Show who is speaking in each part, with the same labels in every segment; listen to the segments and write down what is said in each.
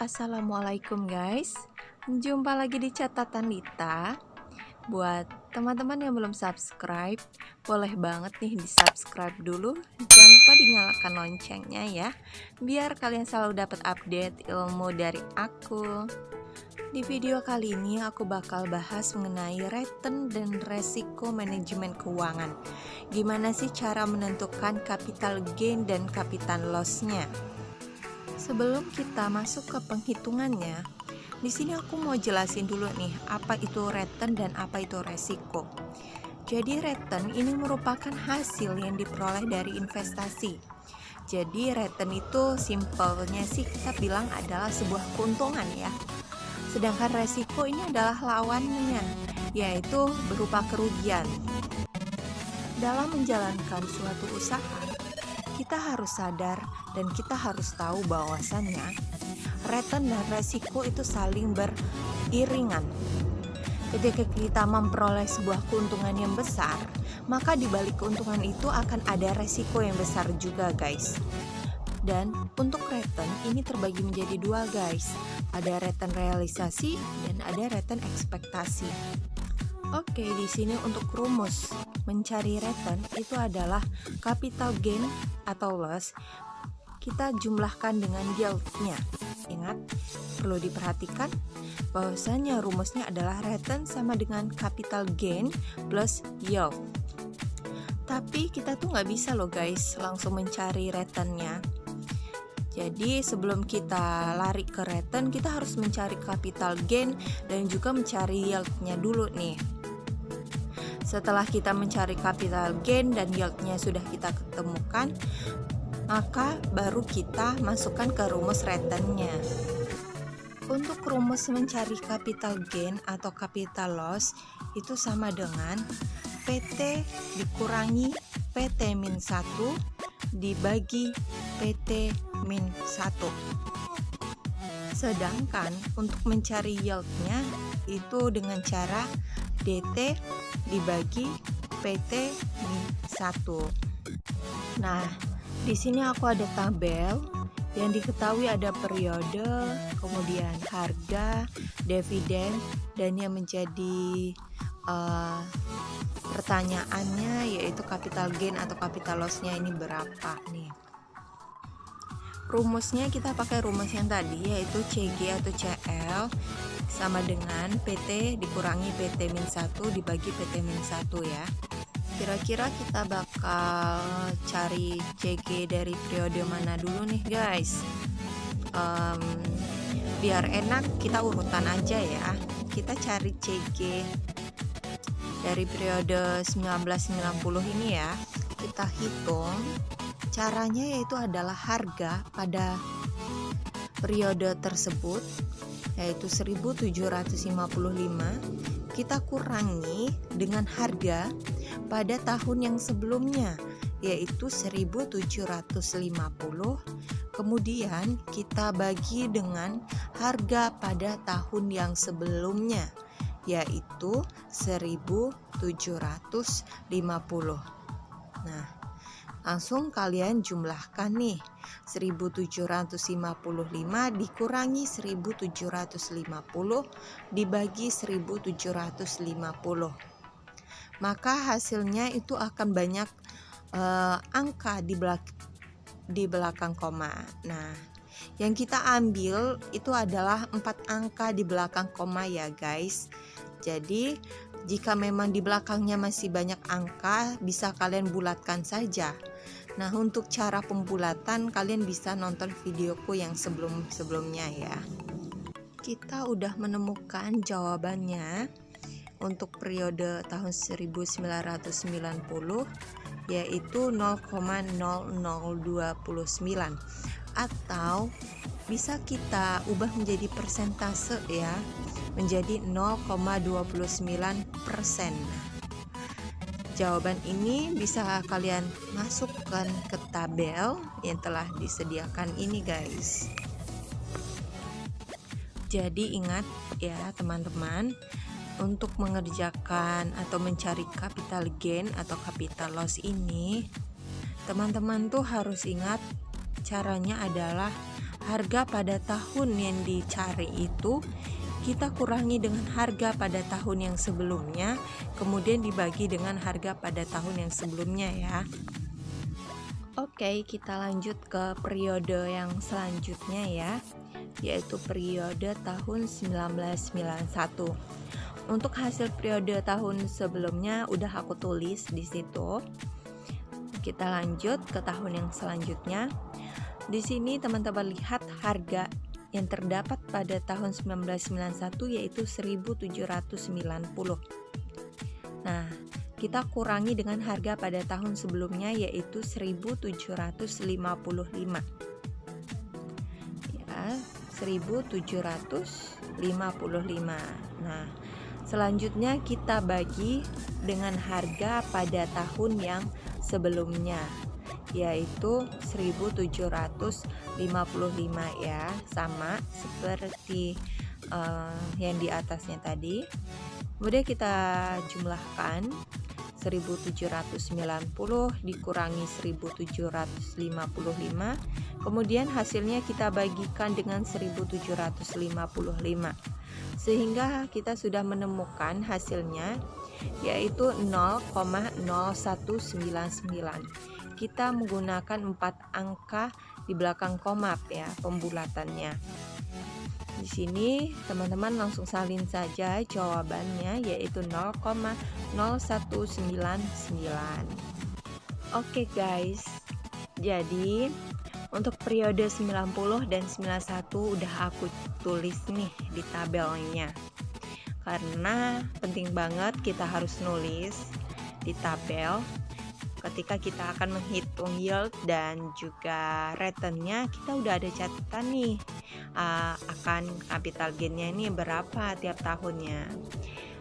Speaker 1: Assalamualaikum guys, jumpa lagi di catatan Lita. Buat teman-teman yang belum subscribe, boleh banget nih di subscribe dulu. Jangan lupa dinyalakan loncengnya ya, biar kalian selalu dapat update ilmu dari aku. Di video kali ini aku bakal bahas mengenai return dan resiko manajemen keuangan. Gimana sih cara menentukan capital gain dan capital loss-nya? Sebelum kita masuk ke penghitungannya, di sini aku mau jelasin dulu nih apa itu return dan apa itu resiko. Jadi return ini merupakan hasil yang diperoleh dari investasi. Jadi return itu simpelnya sih kita bilang adalah sebuah keuntungan ya. Sedangkan resiko ini adalah lawannya, yaitu berupa kerugian. Dalam menjalankan suatu usaha, kita harus sadar dan kita harus tahu bahwasannya return dan resiko itu saling beriringan. Ketika kita memperoleh sebuah keuntungan yang besar, maka di balik keuntungan itu akan ada resiko yang besar juga guys. Dan untuk return ini terbagi menjadi dua guys. Ada return realisasi dan ada return ekspektasi. Oke, di sini untuk rumus mencari return itu adalah capital gain atau loss kita jumlahkan dengan yield-nya. Ingat, perlu diperhatikan bahwasanya rumusnya adalah return sama dengan capital gain plus yield. Tapi kita tuh nggak bisa loh guys langsung mencari return-nya. Jadi sebelum kita lari ke return, kita harus mencari capital gain dan juga mencari yield-nya dulu nih. Setelah kita mencari capital gain dan yield-nya sudah kita ketemukan, maka baru kita masukkan ke rumus return-nya. Untuk rumus mencari capital gain atau capital loss itu sama dengan PT dikurangi PT-1 dibagi PT-1. Sedangkan untuk mencari yield-nya itu dengan cara DT dibagi PT-1. Nah, di sini aku ada tabel yang diketahui ada periode, kemudian harga, dividen, dan yang menjadi pertanyaannya yaitu capital gain atau capital loss-nya ini berapa nih. Rumusnya kita pakai rumus yang tadi yaitu CG atau CL sama dengan PT dikurangi PT-1 dibagi PT-1 ya. Kira-kira kita bakal cari CG dari periode mana dulu nih guys? Biar enak kita urutan aja ya. Kita cari CG dari periode 1990 ini ya. Kita hitung. Caranya yaitu adalah harga pada periode tersebut yaitu 1755 kita kurangi dengan harga pada tahun yang sebelumnya yaitu 1750, kemudian kita bagi dengan harga pada tahun yang sebelumnya yaitu 1750. Nah, langsung kalian jumlahkan nih 1755 dikurangi 1750 dibagi 1750. Maka hasilnya itu akan banyak angka di belakang koma. Nah, yang kita ambil itu adalah 4 angka di belakang koma ya guys. Jadi jika memang di belakangnya masih banyak angka, bisa kalian bulatkan saja. Nah, untuk cara pembulatan kalian bisa nonton videoku yang sebelum-sebelumnya ya. Kita udah menemukan jawabannya untuk periode tahun 1990 yaitu 0,0029 atau bisa kita ubah menjadi persentase ya, menjadi 0,29%. Jawaban ini bisa kalian masukkan ke tabel yang telah disediakan ini guys. Jadi ingat ya teman-teman, untuk mengerjakan atau mencari capital gain atau capital loss ini, teman-teman tuh harus ingat caranya adalah harga pada tahun yang dicari itu kita kurangi dengan harga pada tahun yang sebelumnya, kemudian dibagi dengan harga pada tahun yang sebelumnya ya. Oke, kita lanjut ke periode yang selanjutnya ya, yaitu periode tahun 1991. Untuk hasil periode tahun sebelumnya udah aku tulis di situ. Kita lanjut ke tahun yang selanjutnya. Di sini teman-teman lihat harga yang terdapat pada tahun 1991 yaitu 1790. Nah, kita kurangi dengan harga pada tahun sebelumnya yaitu 1755. Ya, 1755. Nah, selanjutnya kita bagi dengan harga pada tahun yang sebelumnya yaitu 1755 ya, sama seperti yang di atasnya tadi. Kemudian kita jumlahkan 1790 dikurangi 1755, kemudian hasilnya kita bagikan dengan 1755, sehingga kita sudah menemukan hasilnya yaitu 0,0199. Kita menggunakan 4 angka di belakang koma ya pembulatannya. Di sini teman-teman langsung salin saja jawabannya yaitu 0,0199. Oke guys, jadi untuk periode 90 dan 91 udah aku tulis nih di tabelnya, karena penting banget kita harus nulis di tabel. Ketika kita akan menghitung yield dan juga returnnya, kita udah ada catatan nih akan capital gainnya ini berapa tiap tahunnya.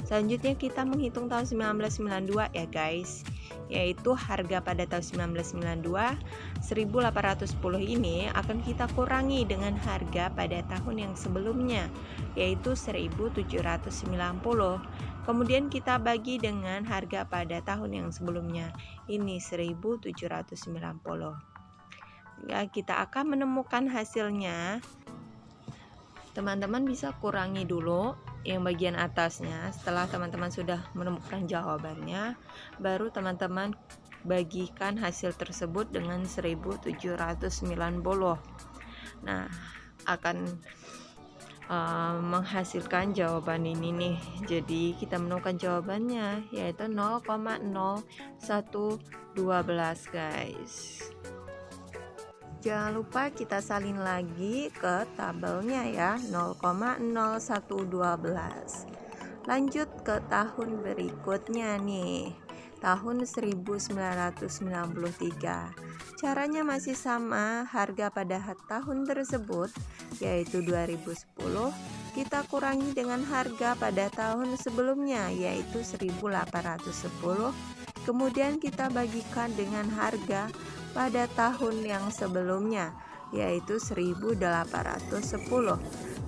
Speaker 1: Selanjutnya kita menghitung tahun 1992 ya guys, yaitu harga pada tahun 1992 1810 ini akan kita kurangi dengan harga pada tahun yang sebelumnya yaitu 1790. Kemudian kita bagi dengan harga pada tahun yang sebelumnya, ini 1790. Ya, kita akan menemukan hasilnya. Teman-teman bisa kurangi dulu yang bagian atasnya. Setelah teman-teman sudah menemukan jawabannya, baru teman-teman bagikan hasil tersebut dengan 1790. Nah, akan menghasilkan jawaban ini nih. Jadi kita menemukan jawabannya yaitu 0,0112 guys. Jangan lupa kita salin lagi ke tabelnya ya, 0,0112. Lanjut ke tahun berikutnya nih, tahun 1993. Caranya masih sama, harga pada tahun tersebut yaitu 2010 kita kurangi dengan harga pada tahun sebelumnya yaitu 1810, kemudian kita bagikan dengan harga pada tahun yang sebelumnya yaitu 1810,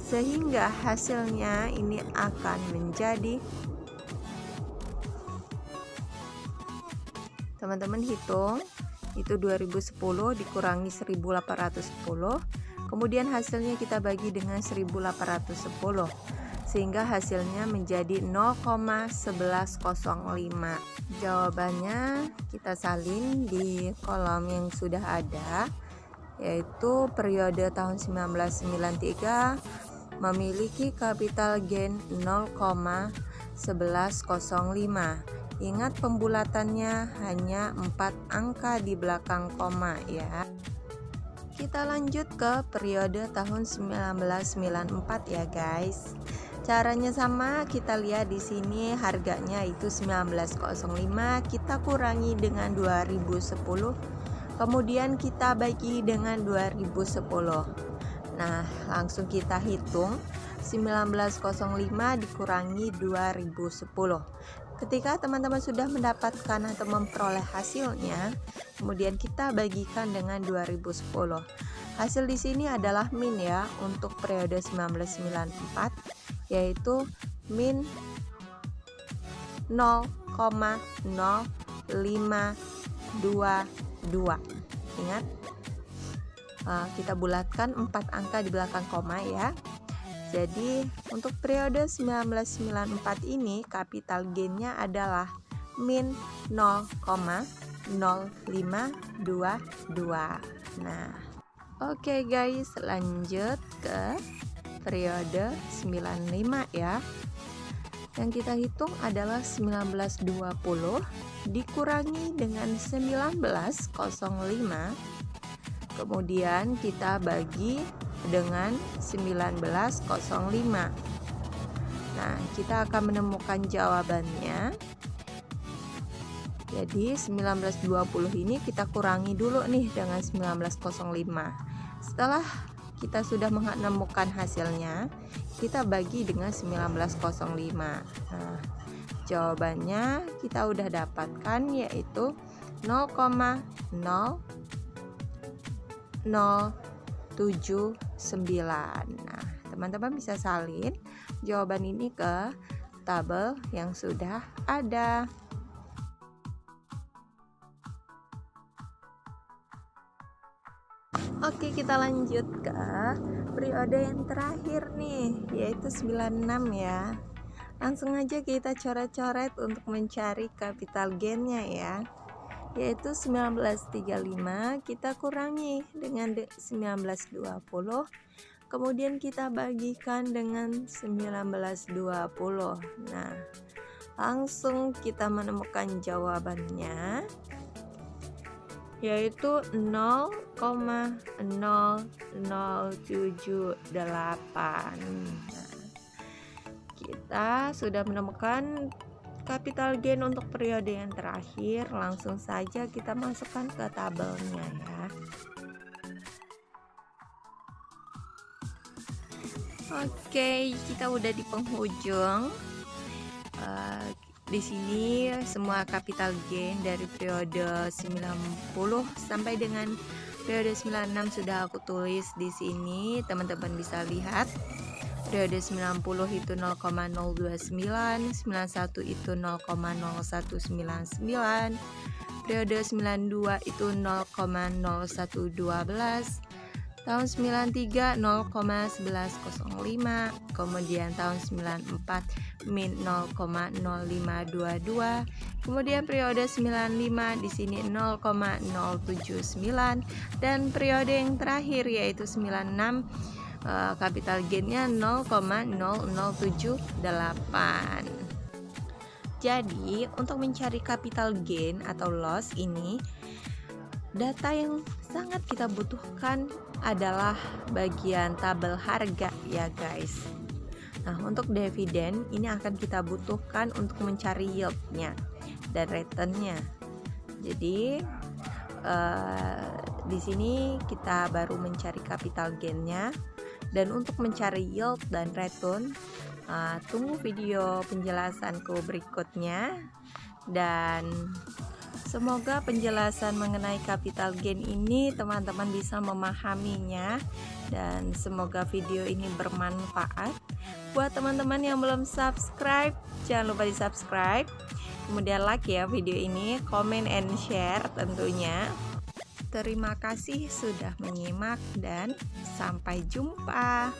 Speaker 1: sehingga hasilnya ini akan menjadi, teman-teman hitung, itu 2010 dikurangi 1810, kemudian hasilnya kita bagi dengan 1810, sehingga hasilnya menjadi 0,1105. Jawabannya kita salin di kolom yang sudah ada, yaitu periode tahun 1993 memiliki capital gain 0,1105. Ingat pembulatannya hanya 4 angka di belakang koma ya. Kita lanjut ke periode tahun 1994 ya guys. Caranya sama, kita lihat di sini harganya itu 1905, kita kurangi dengan 2010. Kemudian kita bagi dengan 2010. Nah, langsung kita hitung 1905 dikurangi 2010. Ketika teman-teman sudah mendapatkan atau memperoleh hasilnya, kemudian kita bagikan dengan 2010. Hasil di sini adalah min ya untuk periode 1994, yaitu min 0,0522. Ingat, kita bulatkan 4 angka di belakang koma ya. Jadi untuk periode 1994 ini capital gain-nya adalah min 0,0522. Nah, oke guys, lanjut ke periode 95 ya. Yang kita hitung adalah 1920 dikurangi dengan 1905. Kemudian kita bagi dengan 1905. Nah, kita akan menemukan jawabannya. Jadi 1920 ini kita kurangi dulu nih dengan 1905. Setelah kita sudah menemukan hasilnya, kita bagi dengan 1905. Nah, jawabannya kita udah dapatkan, yaitu 0,0079. Nah, teman-teman bisa salin jawaban ini ke tabel yang sudah ada. Oke, kita lanjut ke periode yang terakhir nih, yaitu 96 ya. Langsung aja kita coret-coret untuk mencari capital gain-nya ya. Yaitu 1935 kita kurangi dengan 1920, kemudian kita bagikan dengan 1920. Nah, langsung kita menemukan jawabannya, yaitu 0,0078. Nah, kita sudah menemukan capital gain untuk periode yang terakhir. Langsung saja kita masukkan ke tabelnya ya. Oke, kita udah di penghujung. Di sini semua capital gain dari periode 90 sampai dengan periode 96 sudah aku tulis di sini. Teman-teman bisa lihat. Periode 90 itu 0,029, 91 itu 0,0199, periode 92 itu 0,0112, tahun 93 0,1105, kemudian tahun 94 min 0,0522, kemudian periode 95 di sini 0,079, dan periode yang terakhir yaitu 96 capital gain-nya 0,0078. Jadi untuk mencari capital gain atau loss ini, data yang sangat kita butuhkan adalah bagian tabel harga ya guys. Nah, untuk dividen ini akan kita butuhkan untuk mencari yield-nya dan return-nya. Jadi di sini kita baru mencari capital gain-nya. Dan untuk mencari yield dan return, tunggu video penjelasanku berikutnya. Dan semoga penjelasan mengenai capital gain ini teman-teman bisa memahaminya. Dan semoga video ini bermanfaat. Buat teman-teman yang belum subscribe, jangan lupa di subscribe. Kemudian like ya video ini, comment and share tentunya. Terima kasih sudah menyimak dan sampai jumpa.